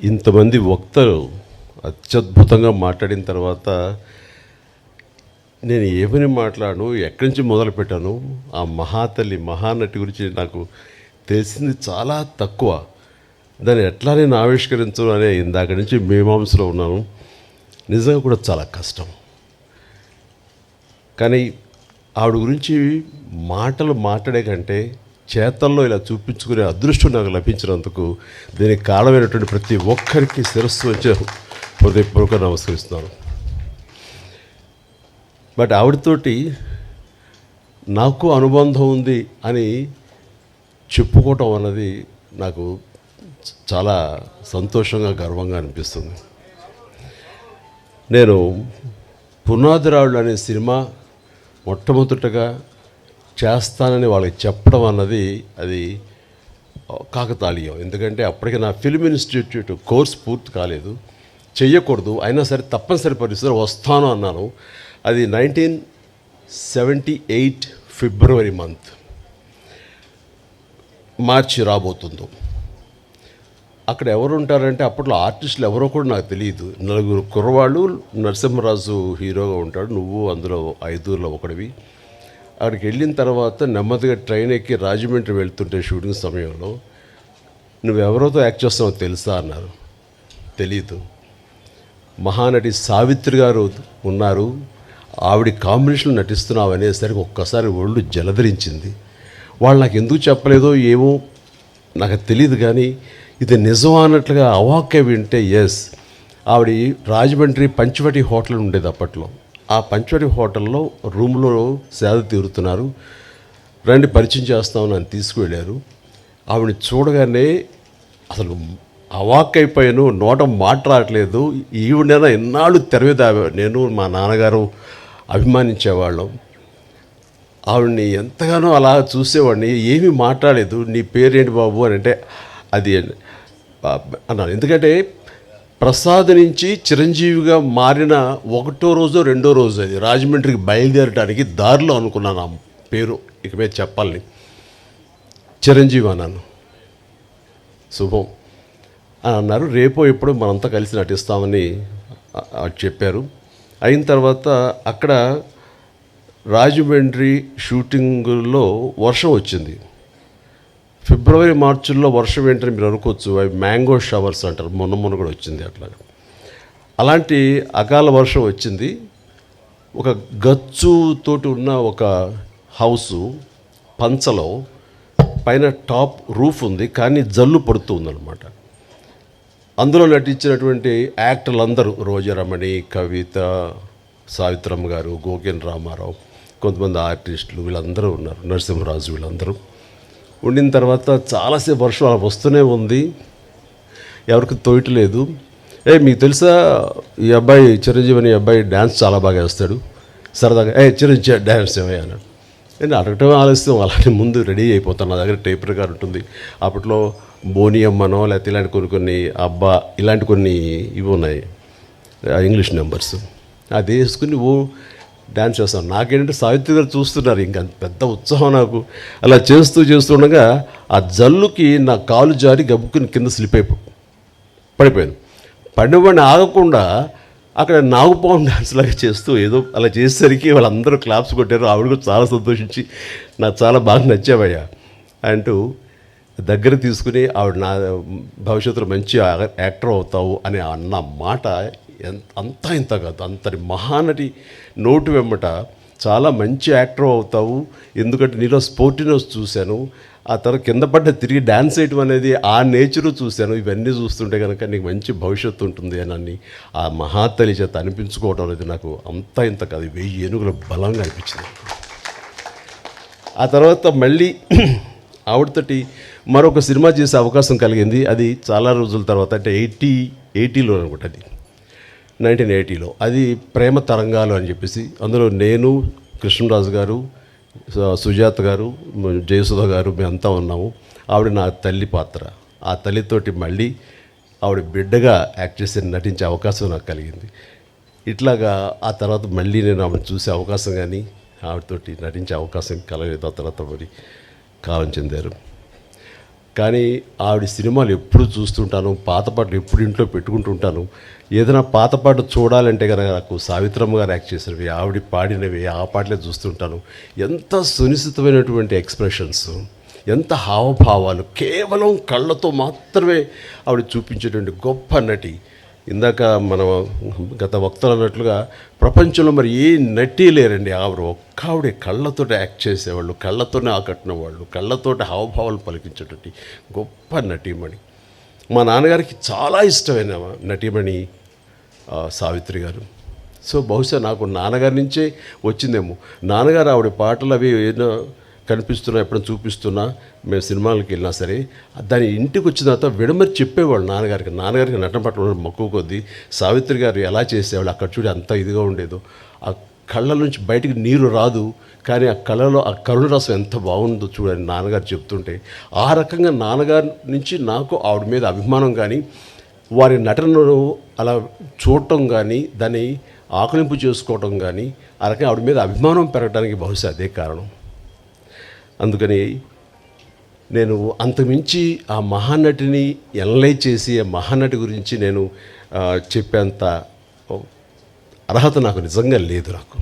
ఇంతమంది వక్తలు అత్యద్భుతంగా మాట్లాడిన తర్వాత నేను ఏమని మాట్లాడను, ఎక్కడి నుంచి మొదలుపెట్టాను? ఆ మహాతల్లి మహానటి గురించి నాకు తెలిసింది చాలా తక్కువ. దాన్ని ఎట్లా నేను ఆవిష్కరించను అనే ఇందాక నుంచి మీమాంసలో ఉన్నాను. నిజంగా కూడా చాలా కష్టం. కానీ ఆవిడ గురించి మాటలు మాట్లాడే కంటే చేతల్లో ఇలా చూపించుకునే అదృష్టం నాకు లభించినందుకు దీనికి కారణమైనటువంటి ప్రతి ఒక్కరికి శిరస్సు వచ్చే హృదయపూర్వక నమస్కరిస్తున్నాను. బట్ ఆవిడతోటి నాకు అనుబంధం ఉంది అని చెప్పుకోవటం అన్నది నాకు చాలా సంతోషంగా గర్వంగా అనిపిస్తుంది. నేను పునాదిరాళ్ళు అనే సినిమా మొట్టమొదటగా చేస్తానని వాళ్ళకి చెప్పడం అన్నది అది కాకతాళీయం. ఎందుకంటే అప్పటికి నా ఫిల్మ్ ఇన్స్టిట్యూట్ కోర్స్ పూర్తి కాలేదు, చెయ్యకూడదు, అయినా సరే తప్పనిసరి పరిస్థితుల్లో వస్తాను అన్నాను. అది 1978 ఫిబ్రవరి మంత్, మార్చి రాబోతుందో. అక్కడ ఎవరు ఉంటారంటే అప్పట్లో ఆర్టిస్టులు ఎవరో కూడా నాకు తెలియదు. 4 కుర్రవాళ్ళు, నరసింహరాజు హీరోగా ఉంటాడు, నువ్వు అందులో 5 ఒకడివి. అక్కడికి వెళ్ళిన తర్వాత నెమ్మదిగా ట్రైన్ ఎక్కి రాజమండ్రి వెళ్తుంటే షూటింగ్ సమయంలో నువ్వెవరితో యాక్ట్ చేస్తావో తెలుసా అన్నారు. తెలీదు. మహానటి సావిత్రి గారు ఉన్నారు, ఆవిడ కాంబినేషన్లో నటిస్తున్నావు అనేసరికి ఒక్కసారి ఒళ్ళు జలధరించింది. వాళ్ళు నాకు ఎందుకు చెప్పలేదో ఏమో నాకు తెలియదు, కానీ ఇది నిజం అన్నట్లుగా అవాక్య వింటే ఎస్. ఆవిడ రాజమండ్రి పంచవటి హోటల్ ఉండేది అప్పట్లో. ఆ పంచవటి హోటల్లో రూమ్లో సేద తీరుతున్నారు. రండి పరిచయం చేస్తామని నన్ను తీసుకువెళ్ళారు. ఆవిడని చూడగానే అసలు అవాక్కైపోయాను, నోట మాట రావట్లేదు. ఈవిడైనా ఎన్నాళ్ళు తెర మీద నేను మా నాన్నగారు అభిమానించేవాళ్ళం. ఆవిడని ఎంతగానో అలా చూసేవాడిని. ఏమీ మాట్లాడలేదు. నీ పేరేంటి బాబు అని అంటే అది అన్నాను. ఎందుకంటే ప్రసాద్ నుంచి చిరంజీవిగా మారిన 1వ రోజో 2వ రోజు అది రాజమండ్రికి బయలుదేరడానికి దారిలో అనుకున్నాను ఆ పేరు ఇక మీద చెప్పాలని. చిరంజీవి అన్నాను. శుభం అని అన్నారు. రేపో ఎప్పుడో మనంతా కలిసి నటిస్తామని చెప్పారు. అయిన తర్వాత అక్కడ రాజమండ్రి షూటింగుల్లో వర్షం వచ్చింది. ఫిబ్రవరి మార్చిల్లో వర్షం ఏంటని మీరు అనుకోవచ్చు, అవి మ్యాంగో షవర్స్ అంటారు. మొన్న కూడా వచ్చింది అట్లా. అలాంటి అకాల వర్షం వచ్చింది. ఒక గచ్చుతోటి ఉన్న ఒక హౌసు పంచలో పైన టాప్ రూఫ్ ఉంది, కానీ జల్లు పడుతూ ఉందన్నమాట. అందులో నటించినటువంటి యాక్టర్లు అందరూ రోజారమణి, కవిత, సావిత్రమ్మ గారు, గోకెన్ రామారావు, కొంతమంది ఆర్టిస్టులు వీళ్ళందరూ ఉన్నారు, నరసింహరాజు వీళ్ళందరూ ఉండిన తర్వాత చాలాసేపు వర్షం అలా వస్తూనే ఉంది. ఎవరికి తోయట్లేదు. మీకు తెలుసా ఈ అబ్బాయి చిరంజీవి అనే అబ్బాయి డ్యాన్స్ చాలా బాగా వేస్తాడు, సరదాగా చిరంజీవి డ్యాన్స్ ఏమయ్యా అన్నాడు. నేను అడగటం ఆలస్యం, అలానే ముందు రెడీ అయిపోతాను. నా దగ్గర టేప్ రికార్డ్ ఉంటుంది. అప్పట్లో బోనియమ్మనో లేకపోతే ఇలాంటి కొన్ని అబ్బా ఇలాంటి కొన్ని ఇవి ఉన్నాయి, ఇంగ్లీష్ నెంబర్స్. అది వేసుకుని డ్యాన్స్ చేస్తాను. నాకేంటంటే సావిత్రి గారు చూస్తున్నారు, ఇంకా పెద్ద ఉత్సాహం నాకు. అలా చేస్తుండగా ఆ జల్లుకి నా కాలు జారి గబుక్కుని కింద స్లిప్ పడిపోయాను. పడినవాడిని ఆగకుండా అక్కడ నాగుపాము డ్యాన్స్ లాగా చేస్తూ ఏదో అలా చేసేసరికి వాళ్ళందరూ క్లాప్స్ కొట్టారు. ఆవిడ కూడా చాలా సంతోషించి నాకు చాలా బాగా నచ్చావయ్యా అంటూ దగ్గర తీసుకుని ఆవిడ నా భవిష్యత్తులో మంచి యాక్టర్ అవుతావు అని అన్న మాట అంతా ఇంత కాదు. అంతటి మహానటి నోటు వెమ్మట చాలా మంచి యాక్టర్ అవుతావు, ఎందుకంటే నీలో స్పోర్టినెస్ చూశాను, ఆ తర్వాత కింద పడ్డ తిరిగి డ్యాన్స్ వేయటం అనేది ఆ నేచరు చూశాను, ఇవన్నీ చూస్తుంటే కనుక నీకు మంచి భవిష్యత్తు ఉంటుంది అని ఆ మహాతల్లి చేత అనిపించుకోవడం అనేది నాకు అంతా ఇంత కాదు, 1000 ఏనుగుల బలంగా అనిపించింది. ఆ తర్వాత మళ్ళీ ఆవిడతోటి మరొక సినిమా చేసే అవకాశం కలిగింది. అది చాలా రోజుల తర్వాత, అంటే 80లో అనుకుంటా, అది 1980లో. అది ప్రేమ తరంగాలు అని చెప్పేసి, అందులో నేను, కృష్ణరాజు గారు, సుజాత గారు, జయసుధ గారు మేమంతా ఉన్నాము. ఆవిడ నా తల్లి పాత్ర. ఆ తల్లితోటి మళ్ళీ ఆవిడ బిడ్డగా యాక్ట్ చేసి నటించే అవకాశం నాకు కలిగింది. ఇట్లాగా ఆ తర్వాత మళ్ళీ నేను ఆవిడని చూసే అవకాశం కానీ ఆవిడతోటి నటించే అవకాశం కలగలేదు. ఆ తర్వాత మరి కాలం చెందారు. కానీ ఆవిడ సినిమాలు ఎప్పుడు చూస్తుంటాను, పాత పాటలు ఎప్పుడు ఇంట్లో పెట్టుకుంటుంటాను. ఏదైనా పాత పాట చూడాలంటే కనుక నాకు సావిత్రమ్మ గారు యాక్ట్ చేసినవి, ఆవిడ పాడినవి ఆ పాటలే చూస్తుంటాను. ఎంత సునిశ్చితమైనటువంటి ఎక్స్ప్రెషన్స్, ఎంత హావభావాలు, కేవలం కళ్ళతో మాత్రమే ఆవిడ చూపించేటువంటి గొప్ప నటి. ఇందాక మనం గత వక్తలు అన్నట్లుగా ప్రపంచంలో మరి ఏ నటి లేరండి. ఆవిడే కళ్ళతోటి యాక్ట్ చేసేవాళ్ళు, కళ్ళతోనే ఆకట్టిన వాళ్ళు, కళ్ళతోటి హావభావాలు పలికించేటువంటి గొప్ప నటీమణి. మా నాన్నగారికి చాలా ఇష్టమైన నటీమణి సావిత్రి గారు. సో బహుశా నాకు నాన్నగారి నుంచే వచ్చిందేమో. నాన్నగారు ఆవిడ పాటలు అవి ఏదో కనిపిస్తున్నా, ఎప్పుడైనా చూపిస్తున్నా, మేము సినిమాలకు వెళ్ళినా సరే దాని ఇంటికి వచ్చిన తర్వాత విడమరి చెప్పేవాళ్ళు నాన్నగారికి నటన పట్ల మక్కువ కొద్దీ. సావిత్రి గారు ఎలా చేసేవాళ్ళు, అక్కడ చూడి అంత ఇదిగా ఉండేదో, ఆ కళ్ళ నుంచి బయటికి నీరు రాదు, కానీ ఆ కళ్ళలో ఆ కరుణ రసం ఎంత బాగుందో చూడండి నాన్నగారు చెప్తుంటే. ఆ రకంగా నాన్నగారి నుంచి నాకు ఆవిడ మీద అభిమానం కానీ, వారి నటనను అలా చూడటం కానీ, దాన్ని ఆకలింపు చేసుకోవటం కానీ, ఆ రకంగా ఆవిడ మీద అభిమానం పెరగడానికి బహుశా అదే కారణం. అందుకని నేను అంతమించి ఆ మహానటిని ఎనలైజ్ చేసి ఆ మహానటి గురించి నేను చెప్పేంత అర్హత నాకు నిజంగా లేదు నాకు.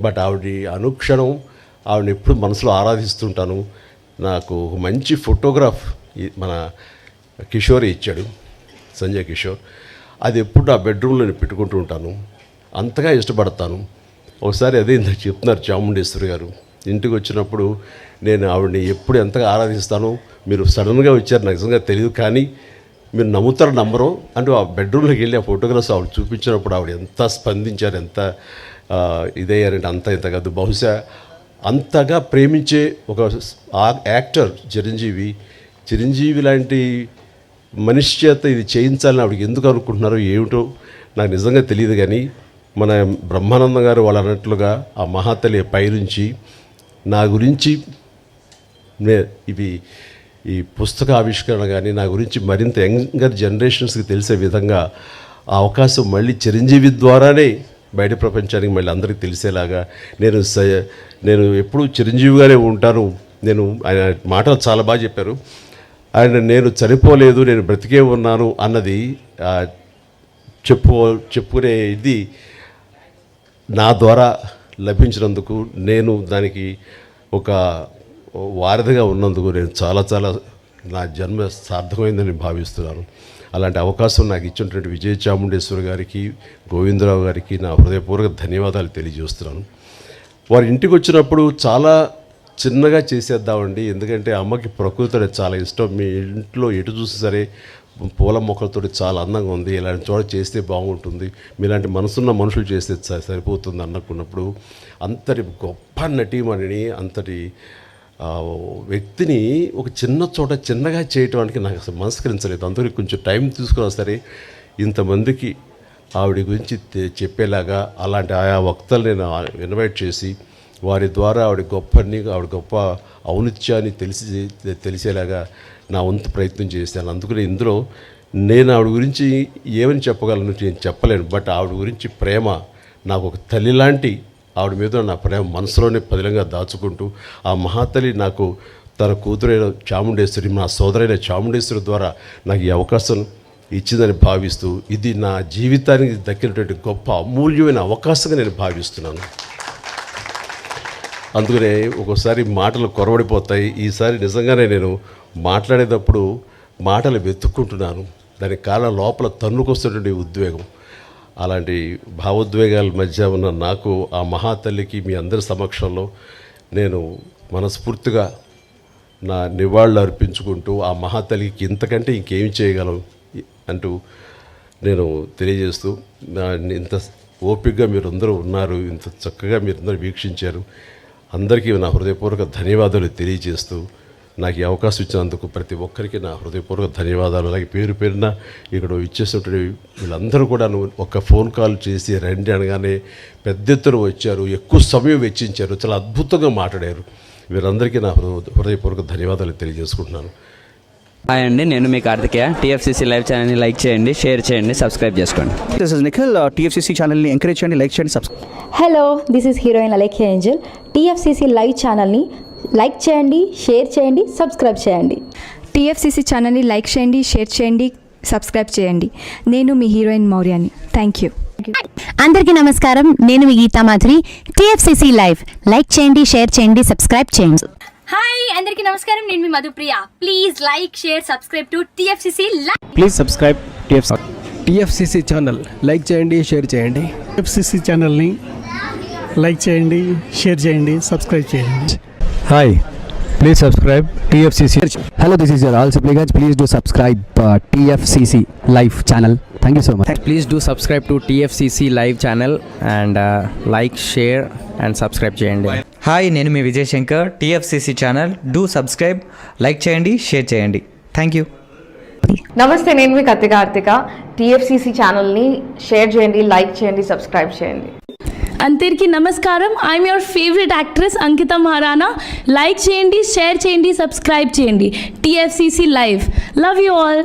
బట్ ఆవిడ అనుక్షణం ఆవిడని ఎప్పుడు మనసులో ఆరాధిస్తుంటాను. నాకు ఒక మంచి ఫోటోగ్రాఫ్ మన కిషోర్ ఇచ్చాడు, సంజయ్ కిషోర్. అది ఎప్పుడు ఆ బెడ్రూమ్లో నేను పెట్టుకుంటూ ఉంటాను, అంతగా ఇష్టపడతాను. ఒకసారి అదే ఇందాక చెప్తున్నారు చాముండేశ్వరి గారు, ఇంటికి వచ్చినప్పుడు నేను ఆవిడని ఎప్పుడు ఎంతగా ఆరాధిస్తానో, మీరు సడన్గా వచ్చారు నాకు నిజంగా తెలియదు, కానీ మీరు నమ్ముతారు నమ్మరు అంటూ ఆ బెడ్రూమ్లోకి వెళ్ళి ఆ ఫోటోగ్రాఫ్స్ ఆవిడ చూపించినప్పుడు ఆవిడ ఎంత స్పందించారు, ఎంత ఇదయ్యారంటే అంత ఇంత కాదు. బహుశా అంతగా ప్రేమించే ఒక యాక్టర్ చిరంజీవి లాంటి మనిషి చేత ఇది చేయించాలని ఆవిడకి ఎందుకు అనుకుంటున్నారో ఏమిటో నాకు నిజంగా తెలియదు. కానీ మన బ్రహ్మానందం గారు వాళ్ళు అన్నట్లుగా ఆ మహాతల్లి పైనుంచి నా గురించి ఈ పుస్తక ఆవిష్కరణ కానీ నా గురించి మరింత యంగర్ జనరేషన్స్కి తెలిసే విధంగా ఆ అవకాశం మళ్ళీ చిరంజీవి ద్వారానే బయట ప్రపంచానికి మళ్ళీ అందరికీ తెలిసేలాగా నేను ఎప్పుడూ చిరంజీవిగానే ఉంటాను. ఆయన మాటలు చాలా బాగా చెప్పారు. నేను చనిపోలేదు, నేను బ్రతికే ఉన్నాను అన్నది చెప్పుకునే ఇది నా ద్వారా లభించినందుకు, నేను దానికి ఒక వారధిగా ఉన్నందుకు నేను చాలా నా జన్మ సార్థకమైందని భావిస్తున్నాను. అలాంటి అవకాశం నాకు ఇచ్చినటువంటి విజయ చాముండేశ్వరి గారికి, గోవిందరావు గారికి నా హృదయపూర్వక ధన్యవాదాలు తెలియజేస్తున్నాను. వారి ఇంటికి వచ్చినప్పుడు చాలా చిన్నగా చేసేద్దామండి, ఎందుకంటే అమ్మకి ప్రకృతి చాలా ఇష్టం. మీ ఇంట్లో ఎటు చూసి సరే పూల మొక్కలతో చాలా అందంగా ఉంది, ఇలాంటి చోట చేస్తే బాగుంటుంది, మీలాంటి మనసున్న మనుషులు చేస్తే సరిపోతుంది అనుకున్నప్పుడు అంతటి గొప్ప నటీమణిని, అంతటి వ్యక్తిని ఒక చిన్న చోట చిన్నగా చేయటానికి నాకు అసలు మనస్కరించలేదు. అందుకని కొంచెం టైం తీసుకున్నా సరే ఇంతమందికి ఆవిడ గురించి చెప్పేలాగా అలాంటి ఆయా వక్తలు నేను ఇన్వైట్ చేసి వారి ద్వారా ఆవిడ గొప్ప ఔన్నత్యాన్ని తెలిసేలాగా నా వంతు ప్రయత్నం చేశాను. అందుకని ఇందులో నేను ఆవిడ గురించి ఏమని చెప్పగలను నేను చెప్పలేను. బట్ ఆవిడ గురించి ప్రేమ నాకు ఒక తల్లి లాంటి, ఆవిడ మీద నా ప్రేమ మనసులోనే పదిలంగా దాచుకుంటూ ఆ మహాతల్లి నాకు తన కూతురైన చాముండేశ్వరి, నా సోదరైన చాముండేశ్వరి ద్వారా నాకు ఈ అవకాశం ఇచ్చిందని భావిస్తూ ఇది నా జీవితానికి దక్కినటువంటి గొప్ప అమూల్యమైన అవకాశంగా నేను భావిస్తున్నాను. అందుకనే ఒక్కోసారి మాటలు కొరవడిపోతాయి. ఈసారి నిజంగానే నేను మాట్లాడేటప్పుడు మాటలు వెతుక్కుంటున్నాను, దానికి కారణం లోపల తన్నుకొస్తున్నటువంటి ఉద్వేగం. అలాంటి భావోద్వేగాల మధ్య ఉన్న నాకు ఆ మహాతల్లికి మీ అందరి సమక్షంలో నేను మనస్ఫూర్తిగా నా నివాళులు అర్పించుకుంటూ ఆ మహాతల్లికి ఇంతకంటే ఇంకేమి చేయగలం అంటూ నేను తెలియజేస్తూ, ఇంత ఓపికగా మీరందరూ ఉన్నారు, ఇంత చక్కగా మీరందరూ వీక్షించారు, అందరికీ నా హృదయపూర్వక ధన్యవాదాలు తెలియజేస్తూ నాకు ఈ అవకాశం ఇచ్చినందుకు ప్రతి ఒక్కరికి నా హృదయపూర్వక ధన్యవాదాలు. అలాగే పేరు పేరున ఇక్కడ ఇచ్చేసినటువంటి వీళ్ళందరూ కూడా ఒక ఫోన్ కాల్ చేసి రండి అనగానే పెద్ద ఎత్తున వచ్చారు, ఎక్కువ సమయం వెచ్చించారు, చాలా అద్భుతంగా మాట్లాడారు. వీరందరికీ నా హృదయపూర్వక ధన్యవాదాలు తెలియజేసుకుంటున్నాను. హాయ్ అండి, నేను మీ కార్తికేయ. టీఎఫ్సీసీ లైవ్ ఛానల్ని లైక్ చేయండి, షేర్ చేయండి, సబ్స్క్రైబ్ చేసుకోండి. This is Nikhil. టీఎఫ్సీసీ ఛానల్ని ఎంకరేజ్ చేయండి, లైక్ చేయండి, subscribe. Hello, this is heroine Alekhya Angel. TFCC live ఛానల్ని లైక్ చేయండి, షేర్ చేయండి, సబ్స్క్రైబ్ చేయండి. టీఎఫ్సిసి ఛానల్ని లైక్ చేయండి, షేర్ చేయండి, సబ్స్క్రైబ్ చేయండి. నేను మీ హీరోయిన్ మౌర్యాని. Thank you. అందరికీ నమస్కారం, నేను మీ Geetha Madhuri. TFCC live like చేయండి, షేర్ చేయండి, సబ్స్క్రైబ్ చేయండి. హాయ్ అందరికీ నమస్కారం, నేను మీ Madhupriya. Please like, share, subscribe to TFCC live. Please subscribe TFCC channel. Like చేయండి, షేర్ చేయండి. ఎఫ్సిసి ఛానల్ని లైక్ చేయండి, షేర్ చేయండి, సబ్స్క్రైబ్ చేయండి. Hi, please subscribe TFCC. Hello, this is your ఆల్ సిప్లిగన్స్. Please do subscribe TFCC live channel. Thank you so much. Please do subscribe to TFCC live channel and like, share and subscribe చేయండి. Hi, నేను మీ Vijay Shankar. TFCC channel do subscribe, like చేయండి, share చేయండి. Thank you. నమస్తే, నేను మీ Karthika. TFCC ఛానల్ని share చేయండి, like చేయండి, సబ్స్క్రైబ్ చేయండి. అందరికీ నమస్కారం, I'm your favourite actress Ankita Maharana. Like చేయండి, షేర్ చేయండి, సబ్స్క్రైబ్ చేయండి TFCC live. Love you all.